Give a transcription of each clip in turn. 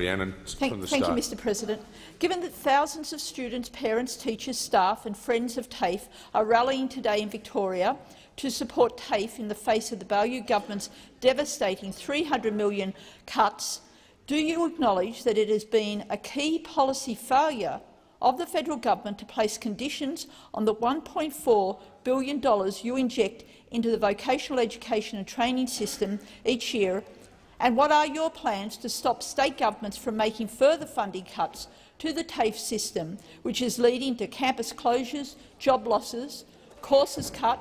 Rhiannon, from the start. Thank you, Mr President. Given that thousands of students, parents, teachers, staff and friends of TAFE are rallying today in Victoria to support TAFE in the face of the Baillieu government's devastating $300 million cuts, do you acknowledge that it has been a key policy failure of the federal government to place conditions on the $1.4 billion you inject into the vocational education and training system each year? And what are your plans to stop state governments from making further funding cuts to the TAFE system, which is leading to campus closures, job losses, courses cut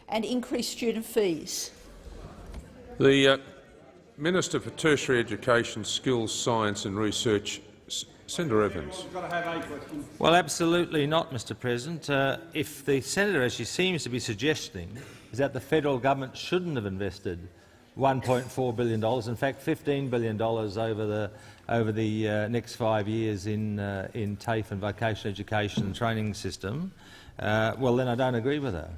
and increased student fees? The Minister for Tertiary Education, Skills, Science and Research, Senator Evans. Well, absolutely not, Mr President. If the senator, as she seems to be suggesting, is that the federal government shouldn't have invested $1.4 billion, in fact $15 billion over the next 5 years in TAFE and vocational education and training system, well then I don't agree with her.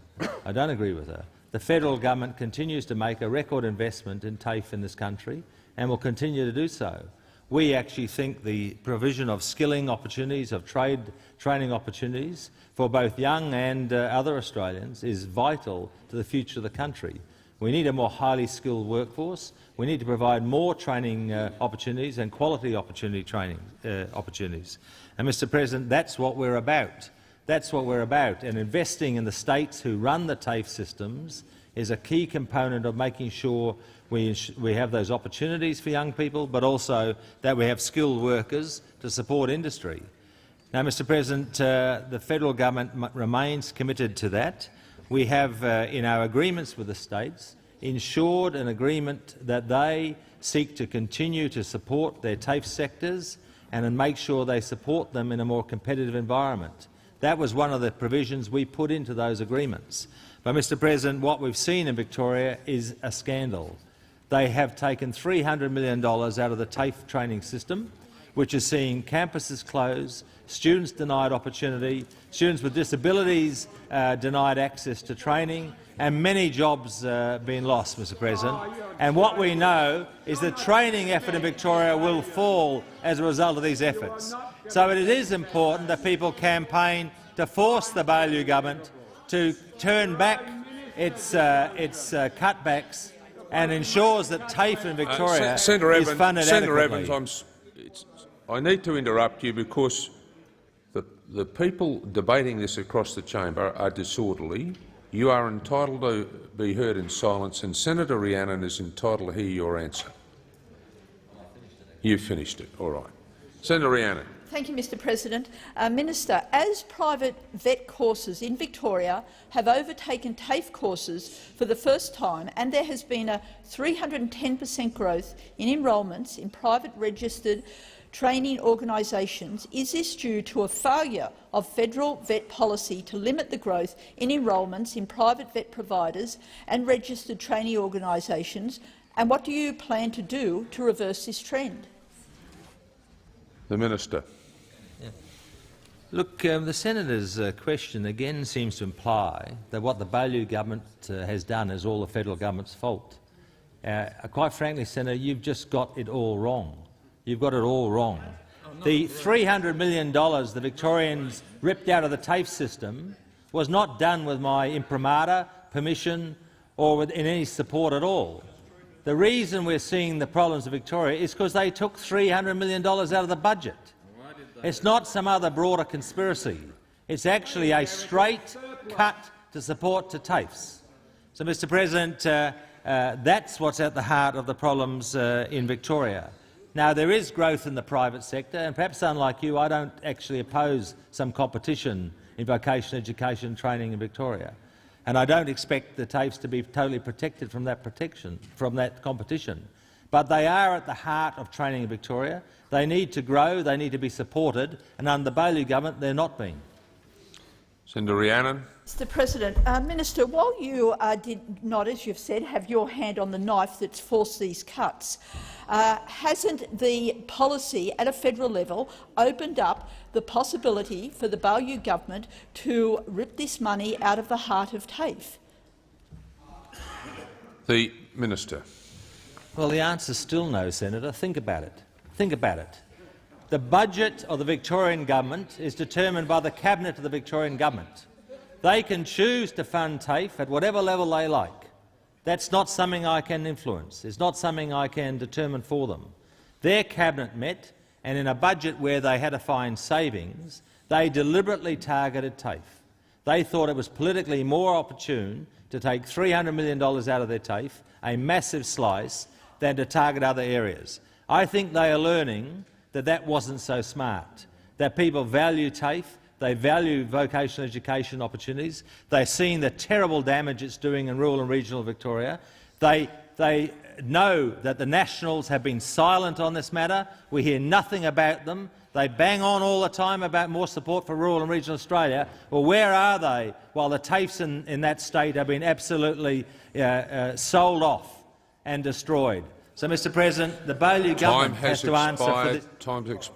I don't agree with her. The federal government continues to make a record investment in TAFE in this country and will continue to do so. We actually think the provision of skilling opportunities, of training opportunities for both young and other Australians is vital to the future of the country. We need a more highly skilled workforce. We need to provide more training opportunities and quality training opportunities. And, Mr President, that's what we're about. That's what we're about. And investing in the states who run the TAFE systems is a key component of making sure we have those opportunities for young people, but also that we have skilled workers to support industry. Now, Mr President, the federal government remains committed to that. We have, in our agreements with the states, ensured an agreement that they seek to continue to support their TAFE sectors and make sure they support them in a more competitive environment. That was one of the provisions we put into those agreements. But, Mr President, what we've seen in Victoria is a scandal. They have taken $300 million out of the TAFE training system, which is seeing campuses close, students denied opportunity, students with disabilities denied access to training, and many jobs being lost, Mr President. And what we know is the training effort in Victoria will fall as a result of these efforts. So it is important that people campaign to force the Baillieu government to turn back its cutbacks and ensures that TAFE in Victoria is funded adequately. Evans, I need to interrupt you because the people debating this across the chamber are disorderly. You are entitled to be heard in silence, and Senator Rhiannon is entitled to hear your answer. You've finished it. All right. Senator Rhiannon. Thank you, Mr President. Minister, as private vet courses in Victoria have overtaken TAFE courses for the first time, and there has been a 310% growth in enrolments in private registered training organisations, is this due to a failure of federal vet policy to limit the growth in enrolments in private vet providers and registered training organisations, and what do you plan to do to reverse this trend? The Minister. Look, the senator's question again seems to imply that what the Baillieu government has done is all the federal government's fault. Quite frankly, Senator, you've just got it all wrong. You've got it all wrong. The $300 million the Victorians ripped out of the TAFE system was not done with my imprimatur, permission, or in any support at all. The reason we're seeing the problems of Victoria is because they took $300 million out of the budget. It's not some other broader conspiracy. It's actually a straight cut to support to TAFEs. So, Mr President, that's what's at the heart of the problems in Victoria. Now, there is growth in the private sector, and perhaps unlike you, I don't actually oppose some competition in vocational education and training in Victoria. And I don't expect the TAFEs to be totally protected from that competition. But they are at the heart of training in Victoria. They need to grow, they need to be supported, and under the Baillieu government they're not being. Senator Rhiannon. Mr President, Minister, while you did not, as you've said, have your hand on the knife that's forced these cuts, hasn't the policy at a federal level opened up the possibility for the Baillieu government to rip this money out of the heart of TAFE? The Minister. Well, the answer is still no, Senator. Think about it. Think about it. The budget of the Victorian government is determined by the Cabinet of the Victorian government. They can choose to fund TAFE at whatever level they like. That's not something I can influence. It's not something I can determine for them. Their Cabinet met, and in a budget where they had to find savings, they deliberately targeted TAFE. They thought it was politically more opportune to take $300 million out of their TAFE, a massive slice, than to target other areas. I think they are learning that that wasn't so smart, that people value TAFE, they value vocational education opportunities, they've seen the terrible damage it's doing in rural and regional Victoria. They know that the Nationals have been silent on this matter. We hear nothing about them. They bang on all the time about more support for rural and regional Australia. Well, where are they while the TAFEs in that state have been absolutely sold off and destroyed? So, Mr President, the Baillieu government has to answer for this. Time's expired.